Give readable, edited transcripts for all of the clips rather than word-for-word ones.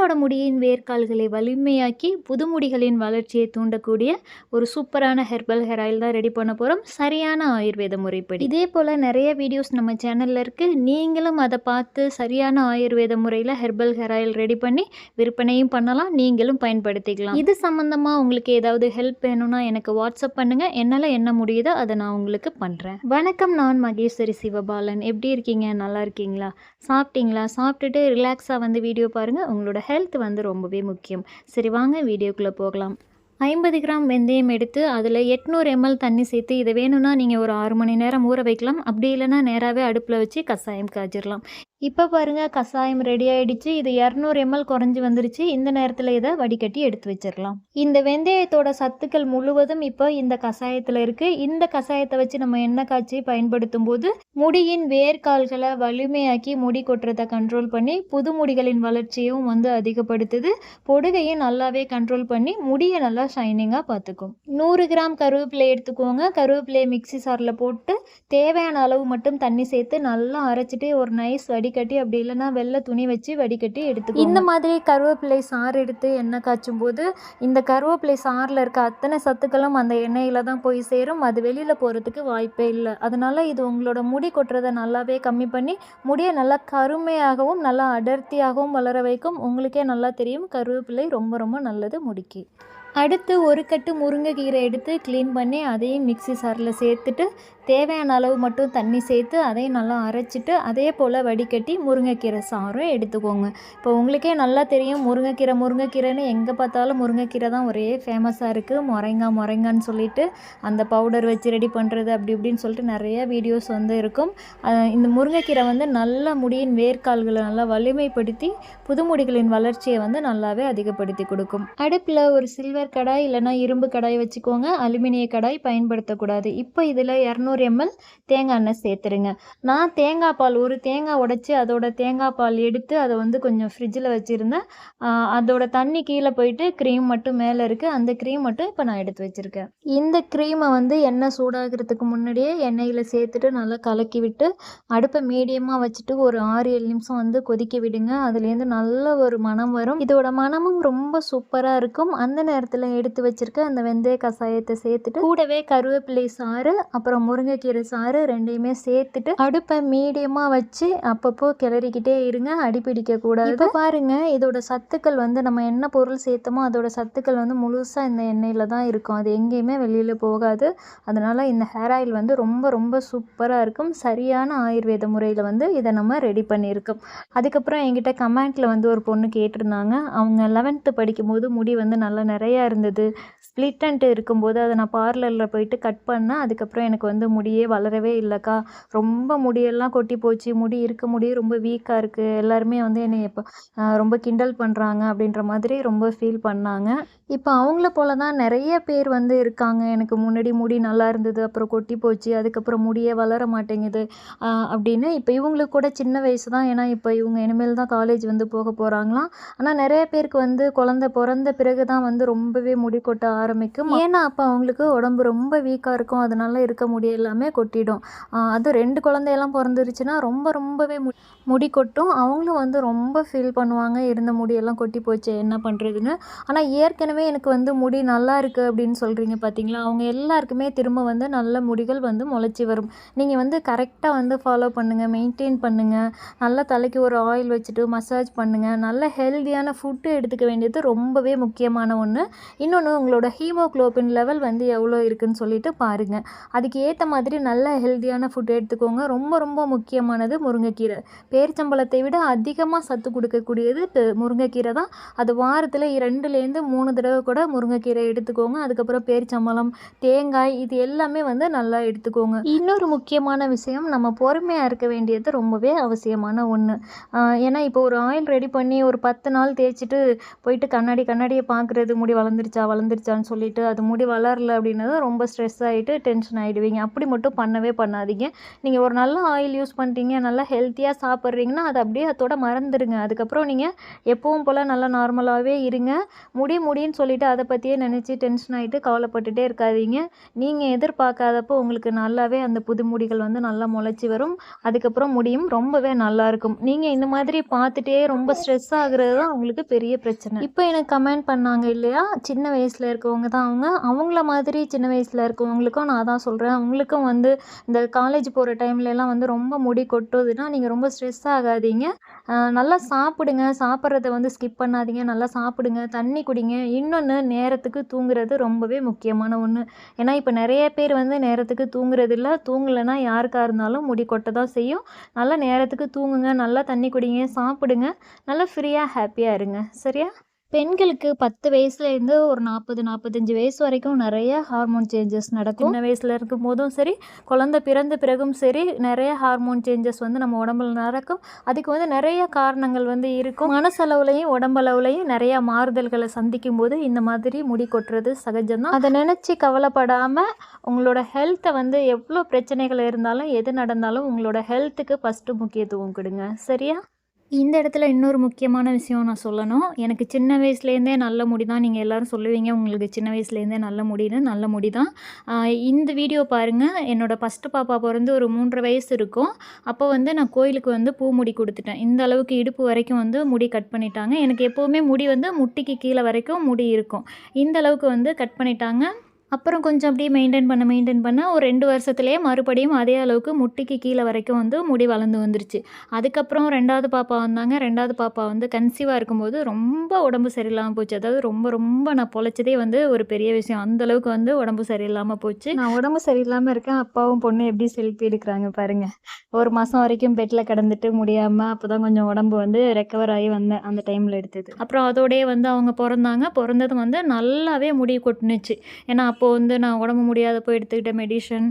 உங்களோட முடியின் வேர்க்கால்களை வலிமையாக்கி புது முடிகளின் வளர்ச்சியை தூண்டக்கூடிய ஒரு சூப்பரான ஹெர்பல் ஹேர் ஆயில் தான் ரெடி பண்ண போகிறோம், சரியான ஆயுர்வேத முறைப்படி. இதே போல் நிறைய வீடியோஸ் நம்ம சேனலில் இருக்குது. நீங்களும் அதை பார்த்து சரியான ஆயுர்வேத முறையில் ஹெர்பல் ஹேர் ஆயில் ரெடி பண்ணி விற்பனையும் பண்ணலாம், நீங்களும் பயன்படுத்திக்கலாம். இது சம்மந்தமாக உங்களுக்கு ஏதாவது ஹெல்ப் வேணும்னா எனக்கு வாட்ஸ்அப் பண்ணுங்கள். என்னால் என்ன முடியுதோ அதை நான் உங்களுக்கு பண்ணுறேன். வணக்கம், நான் மகேஸ்வரி சிவபாலன். எப்படி இருக்கீங்க? நல்லா இருக்கீங்களா? சாப்பிட்டீங்களா? சாப்பிட்டுட்டு ரிலாக்ஸாக வந்து வீடியோ பாருங்கள். உங்களோட ஹெல்த் வந்து ரொம்பவே முக்கியம். சரி, வாங்க வீடியோக்குள்ளே போகலாம். 50 கிராம் வெந்தயம் எடுத்து அதில் 800 ml தண்ணி சேர்த்து, இதை வேணும்னா நீங்கள் ஒரு 6 மணி நேரம் ஊற வைக்கலாம். அப்படி இல்லைன்னா நேராகவே அடுப்பில் வச்சு கஷாயம் காய்ச்சிடலாம். இப்போ பாருங்கள், கஷாயம் ரெடி ஆகிடுச்சு. இது 200 ml குறைஞ்சி வந்துருச்சு. இந்த நேரத்தில் இதை வடிகட்டி எடுத்து வச்சிடலாம். இந்த வெந்தயத்தோட சத்துக்கள் முழுவதும் இப்போ இந்த கஷாயத்தில் இருக்குது. இந்த கஷாயத்தை வச்சு நம்ம எண்ணெய் காய்ச்சி பயன்படுத்தும் போது முடியின் வேர்க்கால்களை வலிமையாக்கி முடி கொட்டுறதை கண்ட்ரோல் பண்ணி புது முடிகளின் வளர்ச்சியும் வந்து அதிகப்படுத்துது. பொடுகையும் நல்லாவே கண்ட்ரோல் பண்ணி முடியை நல்லா ஷைனிங்காக பார்த்துக்கும். 100 கிராம் கருவேப்பிலை எடுத்துக்கோங்க. கருவேப்பிலையை மிக்சி சாரில் போட்டு தேவையான அளவு மட்டும் தண்ணி சேர்த்து நல்லா அரைச்சிட்டு ஒரு நைஸ் வடிகட்டி, அப்படி இல்லைன்னா வெள்ளை துணி வச்சு வடிகட்டி எடுத்துக்கோங்க. இந்த மாதிரி கருவேப்பிலை சாறு எடுத்து எண்ணெய் காய்ச்சும் போது இந்த கருவேப்பிலை சாறில் இருக்க அத்தனை சத்துக்களும் அந்த எண்ணெயில் தான் போய் சேரும். அது வெளியில் போகிறதுக்கு வாய்ப்பே இல்லை. அதனால் இது உங்களோட முடி கொட்டுறதை நல்லாவே கம்மி பண்ணி முடியை நல்லா கருமையாகவும் நல்லா அடர்த்தியாகவும் வளர வைக்கும். உங்களுக்கே நல்லா தெரியும், கருவேப்பிலை ரொம்ப ரொம்ப நல்லது முடிக்கு. அடுத்து ஒரு கட்டு முருங்கைக்கீரை எடுத்து க்ளீன் பண்ணி அதையும் மிக்சி சாரில் சேர்த்துட்டு தேவையான அளவு மட்டும் தண்ணி சேர்த்து அதையும் நல்லா அரைச்சிட்டு அதே போல் வடிகட்டி முருங்கைக்கீரை சாறும் எடுத்துக்கோங்க. இப்போ உங்களுக்கே நல்லா தெரியும், முருங்கைக்கீரைன்னு எங்கே பார்த்தாலும் முருங்கைக்கீரை தான் ஒரே ஃபேமஸாக இருக்குது. மொரைங்கான்னு சொல்லிட்டு அந்த பவுடர் வச்சு ரெடி பண்ணுறது அப்படி இப்படின்னு சொல்லிட்டு நிறைய வீடியோஸ் வந்து இருக்கும். இந்த முருங்கைக்கீரை வந்து நல்ல முடியின் வேர்க்கால்களை நல்லா வலிமைப்படுத்தி புது முடிகளின் வளர்ச்சியை வந்து நல்லாவே அதிகப்படுத்தி கொடுக்கும். அடுப்பில் ஒரு சில்வர் கடாய் இல்லைனா இரும்பு கடாய் வச்சுக்கோங்க. அலுமினிய கடாய் பயன்படுத்தக்கூடாது. இப்போ இதில் 200 ml தேங்காய் எண்ணெய் சேர்த்துருங்க. நான் தேங்காய் பால், ஒரு தேங்காய் உடைச்சி அதோட தேங்காய் பால் எடுத்து அதை வந்து கொஞ்சம் ஃப்ரிட்ஜில் வச்சுருந்தேன். அதோட தண்ணி கீழே போயிட்டு க்ரீம் மட்டும் மேலே இருக்குது. அந்த க்ரீம் மட்டும் இப்போ நான் எடுத்து வச்சுருக்கேன். இந்த க்ரீமை வந்து எண்ணெய் சூடாகிறதுக்கு முன்னாடியே எண்ணெயில் சேர்த்துட்டு நல்லா கலக்கி விட்டு அடுப்பை மீடியமாக வச்சுட்டு ஒரு 6-7 நிமிஷம் வந்து கொதிக்க விடுங்க. அதுலேருந்து நல்ல ஒரு மனம் வரும். இதோட மனமும் ரொம்ப சூப்பராக இருக்கும். அந்த நேரத்தில் எடுத்து வச்சிருக்க அந்த வெந்தய கஷாயத்தை சேர்த்துட்டு கூடவே கருவேப்பிலை சாறு அப்புறம் முருங்கைக்கீரை சாறு ரெண்டையுமே சேர்த்துட்டு அடுப்பை மீடியமாக வச்சு அப்பப்போ கிளறிக்கிட்டே இருங்க, அடிப்பிடிக்க கூடாது. இப்போ பாருங்க, இதோட சத்துக்கள் வந்து நம்ம என்ன பொருள் சேர்த்தோமோ அதோட சத்துக்கள் வந்து முழுசாக இந்த எண்ணெயில் தான் இருக்கும். அது எங்கேயுமே வெளியில் போகாது. அதனால இந்த ஹேர் ஆயில் வந்து ரொம்ப ரொம்ப சூப்பராக இருக்கும். சரியான ஆயுர்வேத முறையில் வந்து இதை நம்ம ரெடி பண்ணியிருக்கோம். அதுக்கப்புறம் என்கிட்ட கமெண்ட்டில் வந்து ஒரு பொண்ணு கேட்டிருந்தாங்க. அவங்க 11th படிக்கும்போது முடி வந்து நல்லா நிறையா இருந்தது. ஸ்ப்ளிட் அண்ட் இருக்கும்போது அதை நான் பார்லரில் போயிட்டு கட் பண்ணேன். அதுக்கப்புறம் எனக்கு வந்து முடியே வளரவே இல்லைக்கா, ரொம்ப முடியெல்லாம் கொட்டி போச்சு, முடி ரொம்ப வீக்காக இருக்குது, எல்லாருமே வந்து என்னை இப்போ ரொம்ப கிண்டல் பண்ணுறாங்க அப்படின்ற மாதிரி ரொம்ப ஃபீல் பண்ணாங்க. இப்போ அவங்கள போல தான் நிறைய பேர் வந்து இருக்காங்க. எனக்கு முன்னாடி முடி நல்லா இருந்தது, அப்புறம் கொட்டி போச்சு, அதுக்கப்புறம் முடியே வளர மாட்டேங்குது அப்படின்னு. இப்போ இவங்களுக்கு கூட சின்ன வயசு தான், ஏன்னா இப்போ இவங்க இனிமேல் தான் காலேஜ் வந்து போக போகிறாங்களாம். ஆனால் நிறைய பேருக்கு வந்து குழந்தை பிறந்த பிறகு தான் வந்து ரொம்பவே முடி கொட்ட ஆரம்பிக்கும். ஏன்னா அப்போ அவங்களுக்கு உடம்பு ரொம்ப வீக்காக இருக்கும். அதனால இருக்க முடி எல்லாமே கொட்டிடும். அது 2 குழந்தையெல்லாம் பிறந்துருச்சுன்னா ரொம்பவே முடி கொட்டும். அவங்களும் வந்து ரொம்ப ஃபீல் பண்ணுவாங்க, இருந்த முடியெல்லாம் கொட்டி போச்சு என்ன பண்ணுறதுன்னு. ஆனால் ஏற்கனவே எனக்கு வந்து முடி நல்லா இருக்குது அப்படின்னு சொல்கிறீங்க பார்த்தீங்களா, அவங்க எல்லாருக்குமே திரும்ப வந்து நல்ல முடிகள் வந்து முளைச்சி வரும். நீங்கள் வந்து கரெக்டாக வந்து ஃபாலோ பண்ணுங்கள், மெயின்டைன் பண்ணுங்கள். நல்லா தலைக்கு ஒரு ஆயில் வச்சுட்டு மசாஜ் பண்ணுங்கள். நல்ல ஹெல்தியான ஃபுட்டு எடுத்துக்க வேண்டியது ரொம்பவே முக்கியமான ஒன்று. இன்னொன்று, உங்களோட ஹீமோக்ளோபின் லெவல் வந்து எவ்வளோ இருக்குதுன்னு சொல்லிட்டு பாருங்கள். அதுக்கு ஏற்ற மாதிரி நல்ல ஹெல்தியான ஃபுட் எடுத்துக்கோங்க. ரொம்ப முக்கியமானது முருங்கைக்கீரை. பேரிச்சம்பழத்தை விட அதிகமாக சத்து கொடுக்கக்கூடியது முருங்கைக்கீரை தான். அது வாரத்தில் 2லேருந்து 3 தடவை கூட முருங்கைக்கீரை எடுத்துக்கோங்க. அதுக்கப்புறம் பேரிச்சம்பழம், தேங்காய், இது எல்லாமே வந்து நல்லா எடுத்துக்கோங்க. இன்னொரு முக்கியமான விஷயம், நம்ம பொறுமையாக இருக்க வேண்டியது ரொம்பவே அவசியமான ஒன்று. ஏன்னா இப்போ ஒரு ஆயில் ரெடி பண்ணி ஒரு 10 நாள் தேய்ச்சிட்டு போயிட்டு கண்ணாடியை பார்க்குறது, முடி வளர்ந்துருச்சான்னு சொல்லிட்டு அது முடி வளரல அப்படின்னதும் ரொம்ப ஸ்ட்ரெஸ் ஆகிட்டு டென்ஷன் ஆகிடுவீங்க. அப்படி மட்டும் பண்ணவே பண்ணாதீங்க. நீங்கள் ஒரு நல்ல ஆயில் யூஸ் பண்ணிட்டீங்க, நல்லா ஹெல்த்தியாக சாப்பிட்றீங்கன்னா அது அப்படியே அதோட மறந்துடுங்க. அதுக்கப்புறம் நீங்கள் எப்பவும் போல் நல்லா நார்மலாகவே இருங்க. முடின்னு சொல்லிட்டு அதை பற்றியே நினச்சி டென்ஷன் ஆகிட்டு கவலைப்பட்டுட்டே இருக்காதீங்க. நீங்கள் எதிர்பார்க்காதப்போ உங்களுக்கு நல்லாவே அந்த புது முடிகள் வந்து நல்லா முளைச்சி வரும். அதுக்கப்புறம் முடியும் ரொம்பவே நல்லாயிருக்கும். நீங்கள் இந்த மாதிரி பார்த்துட்டே ரொம்ப ஸ்ட்ரெஸ் ஆகுறது தான் உங்களுக்கு பெரிய பிரச்சனை. இப்போ எனக்கு கமெண்ட் பண்ணாங்க இல்லையா, சின்ன வயசில் இருக்கவங்க தான் அவங்கள மாதிரி சின்ன வயசில் இருக்கவங்களுக்கும் நான் தான் சொல்கிறேன். அவங்களுக்கும் வந்து இந்த காலேஜ் போகிற டைம்லலாம் வந்து ரொம்ப முடி கொட்டுதுன்னா நீங்கள் ரொம்ப ஸ்ட்ரெஸ் ஆகாதீங்க. நல்லா சாப்பிடுங்க. சாப்பிட்றத வந்து ஸ்கிப் பண்ணாதீங்க. நல்லா சாப்பிடுங்க, தண்ணி குடிங்க. இன்னொன்று, நேரத்துக்கு தூங்குறது ரொம்பவே முக்கியமான ஒன்று. ஏன்னா இப்போ நிறைய பேர் வந்து நேரத்துக்கு தூங்குறதில்ல. தூங்கலைன்னா யாருக்கா இருந்தாலும் முடி கொட்ட தான் செய்யும். நல்லா நேரத்துக்கு தூங்குங்க, நல்லா தண்ணி குடிங்க, சாப்பிடுங்க, நல்லா ஃப்ரீயாக ஹாப்பியாக இருங்க. சரியா? பெண்களுக்கு 10 வயசுலேருந்து ஒரு 40, 45 வயசு வரைக்கும் நிறைய ஹார்மோன் சேஞ்சஸ் நடக்கும். சின்ன வயசில் இருக்கும்போதும் சரி, குழந்தை பிறந்த பிறகும் சரி, நிறைய ஹார்மோன் சேஞ்சஸ் வந்து நம்ம உடம்புல நடக்கும். அதுக்கு வந்து நிறைய காரணங்கள் வந்து இருக்கும். மனசளவுலையும் உடம்பளவுலையும் நிறையா மாறுதல்களை சந்திக்கும் போது இந்த மாதிரி முடி கொட்டுறது சகஜம்தான். அதை நினச்சி கவலைப்படாமல் உங்களோட ஹெல்த்தை வந்து எவ்வளோ பிரச்சனைகள் இருந்தாலும் எது நடந்தாலும் உங்களோட ஹெல்த்துக்கு ஃபஸ்ட்டு முக்கியத்துவம் கொடுங்க. சரியா? இந்த இடத்துல இன்னொரு முக்கியமான விஷயம் நான் சொல்லணும். எனக்கு சின்ன வயசுலேருந்தே நல்ல முடி தான். நீங்கள் எல்லோரும் சொல்லுவீங்க உங்களுக்கு சின்ன வயசுலேருந்தே நல்ல முடின்னு. நல்ல முடி தான். இந்த வீடியோ பாருங்கள். என்னோடய ஃபஸ்ட்டு பாப்பா பிறந்து ஒரு 3.5 வயசு இருக்கும். அப்போ வந்து நான் கோயிலுக்கு வந்து பூ முடி கொடுத்துட்டேன். இந்த அளவுக்கு இடுப்பு வரைக்கும் வந்து முடி கட் பண்ணிட்டாங்க. எனக்கு எப்போவுமே முடி வந்து முட்டிக்கு கீழே வரைக்கும் முடி இருக்கும். இந்த அளவுக்கு வந்து கட் பண்ணிட்டாங்க. அப்புறம் கொஞ்சம் அப்படியே மெயின்டைன் பண்ண ஒரு 2 வருஷத்துலேயே மறுபடியும் அதே அளவுக்கு முட்டிக்கு கீழே வரைக்கும் வந்து முடி வளர்ந்து வந்துருச்சு. அதுக்கப்புறம் 2வது பாப்பா வந்தாங்க. 2வது பாப்பா வந்து கன்சீவாக இருக்கும்போது ரொம்ப உடம்பு சரியில்லாமல் போச்சு. அதாவது ரொம்ப நான் பொழைச்சதே வந்து ஒரு பெரிய விஷயம். அந்தளவுக்கு வந்து உடம்பு சரியில்லாமல் போச்சு. நான் உடம்பு சரியில்லாமல் இருக்கேன். அப்பாவும் பொண்ணு எப்படி செல்ஃபி எடுக்கிறாங்க பாருங்கள். ஒரு மாதம் வரைக்கும் பெட்டில் கிடந்துட்டு முடியாமல் அப்போ தான் கொஞ்சம் உடம்பு வந்து ரெக்கவர் ஆகி வந்தேன். அந்த டைமில் எடுத்தது. அப்புறம் அதோடய வந்து அவங்க பிறந்ததும் வந்து நல்லாவே முடி கொட்டுனுச்சு. ஏன்னா அப்போது வந்து நான் உடம்பு முடியாதப்போ எடுத்துக்கிட்ட மெடிஷன்,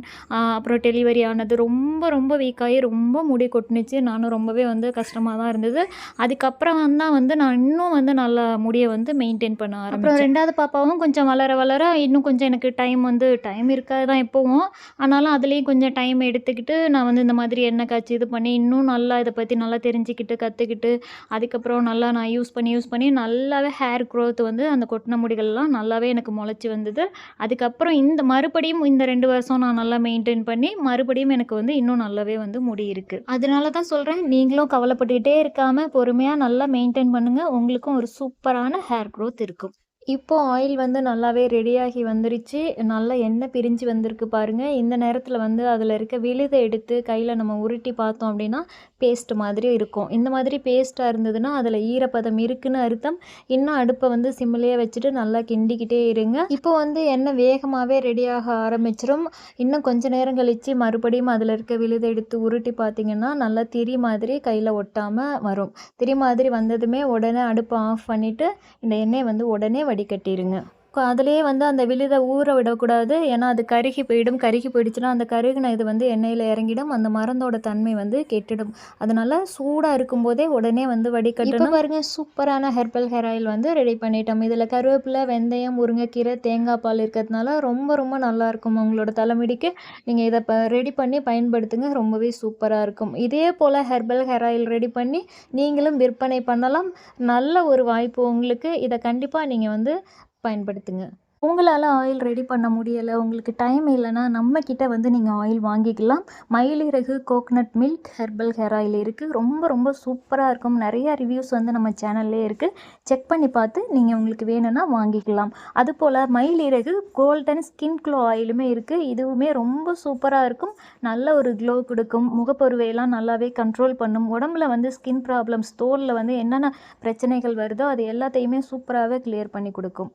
அப்புறம் டெலிவரி ஆனது ரொம்ப வீக்காகி ரொம்ப முடி கொட்டுனுச்சு. நானும் ரொம்பவே வந்து கஷ்டமாக தான் இருந்தது. அதுக்கப்புறம் தான் வந்து நான் இன்னும் வந்து நல்லா முடியை வந்து மெயின்டைன் பண்ண ஆரம்பிச்சேன். அப்புறம் 2வது பாப்பாவும் கொஞ்சம் வளர இன்னும் கொஞ்சம் எனக்கு டைம் இருக்காது தான் எப்போவும். ஆனாலும் அதுலேயும் கொஞ்சம் டைம் எடுத்துக்கிட்டு நான் வந்து இந்த மாதிரி எண்ணெய் காய்ச்சி இது பண்ணி இன்னும் நல்லா இதை பற்றி நல்லா தெரிஞ்சுக்கிட்டு கற்றுக்கிட்டு அதுக்கப்புறம் நல்லா நான் யூஸ் பண்ணி நல்லாவே ஹேர் க்ரோத் வந்து அந்த கொட்டின முடிகள்லாம் நல்லாவே எனக்கு முளைச்சி வந்தது. அதுக்கப்புறம் மறுபடியும் இந்த 2 வருஷம் நான் நல்லா மெயின்டைன் பண்ணி மறுபடியும் எனக்கு வந்து இன்னும் நல்லாவே வந்து முடி இருக்குது. அதனால தான் சொல்கிறேன், நீங்களும் கவலைப்பட்டுக்கிட்டே இருக்காமல் பொறுமையாக நல்லா மெயின்டைன் பண்ணுங்கள். உங்களுக்கும் ஒரு சூப்பரான ஹேர் க்ரோத் இருக்கும். இப்போ ஆயில் வந்து நல்லாவே ரெடியாகி வந்துருச்சு. நல்லா எண்ணெய் பிரிஞ்சு வந்திருக்கு பாருங்கள். இந்த நேரத்தில் வந்து அதில் இருக்க விழுதை எடுத்து கையில் நம்ம உருட்டி பார்த்தோம் அப்படின்னா பேஸ்ட் மாதிரி இருக்கும். இந்த மாதிரி பேஸ்ட்டாக இருந்ததுன்னா அதில் ஈரப்பதம் இருக்குன்னு அர்த்தம். இன்னும் அடுப்பை வந்து சிம்மிலேயே வச்சுட்டு நல்லா கிண்டிக்கிட்டே இருங்க. இப்போ வந்து எண்ணெய் வேகமாகவே ரெடியாக ஆரம்பிச்சிடும். இன்னும் கொஞ்சம் நேரம் கழித்து மறுபடியும் அதில் இருக்க விழுதை எடுத்து உருட்டி பார்த்திங்கன்னா நல்லா திரி மாதிரி கையில் ஒட்டாமல் வரும். திரி மாதிரி வந்ததுமே உடனே அடுப்பை ஆஃப் பண்ணிவிட்டு இந்த எண்ணெயை வந்து உடனே வடிகட்டிடுங்க. அதிலே வந்து அந்த விழுதை ஊற விடக்கூடாது. ஏன்னா அது கருகி போயிடுச்சுன்னா அந்த கருகின இது வந்து எண்ணெயில் இறங்கிடும். அந்த மருந்தோட தன்மை வந்து கெட்டுடும். அதனால் சூடாக இருக்கும்போதே உடனே வந்து வடிகட்டணும். இப்போ பாருங்கள், சூப்பரான ஹெர்பல் ஹேர் ஆயில் வந்து ரெடி பண்ணிட்டோம். இதில் கருவேப்பிலை, வெந்தயம், முருங்கைக்கீரை, தேங்காய் பால் இருக்கிறதுனால ரொம்ப நல்லாயிருக்கும் உங்களோட தலைமுடிக்கு. நீங்கள் இதை ரெடி பண்ணி பயன்படுத்துங்க. ரொம்பவே சூப்பராக இருக்கும். இதே போல் ஹெர்பல் ஹேர் ஆயில் ரெடி பண்ணி நீங்களும் விற்பனை பண்ணலாம். நல்ல ஒரு வாய்ப்பு உங்களுக்கு. இதை கண்டிப்பாக நீங்கள் வந்து பயன்படுத்துங்க. உங்களால் ஆயில் ரெடி பண்ண முடியலை, உங்களுக்கு டைம் இல்லைன்னா நம்மக்கிட்ட வந்து நீங்கள் ஆயில் வாங்கிக்கலாம். மயிலிறகு coconut milk herbal hair oil இருக்குது. ரொம்ப சூப்பராக இருக்கும். நிறைய ரிவ்யூஸ் வந்து நம்ம சேனல்லே இருக்குது. செக் பண்ணி பார்த்து நீங்கள் உங்களுக்கு வேணும்னா வாங்கிக்கலாம். அதுபோல் மயிலிறகு கோல்டன் ஸ்கின் க்ளோ ஆயிலுமே இருக்குது. இதுவுமே ரொம்ப சூப்பராக இருக்கும். நல்ல ஒரு க்ளோ கொடுக்கும். முகப்பருவையெல்லாம் நல்லாவே கண்ட்ரோல் பண்ணும். உடம்புல வந்து ஸ்கின் ப்ராப்ளம்ஸ், தோலில் வந்து என்னென்ன பிரச்சனைகள் வருதோ அது எல்லாத்தையுமே சூப்பராகவே கிளியர் பண்ணி கொடுக்கும்.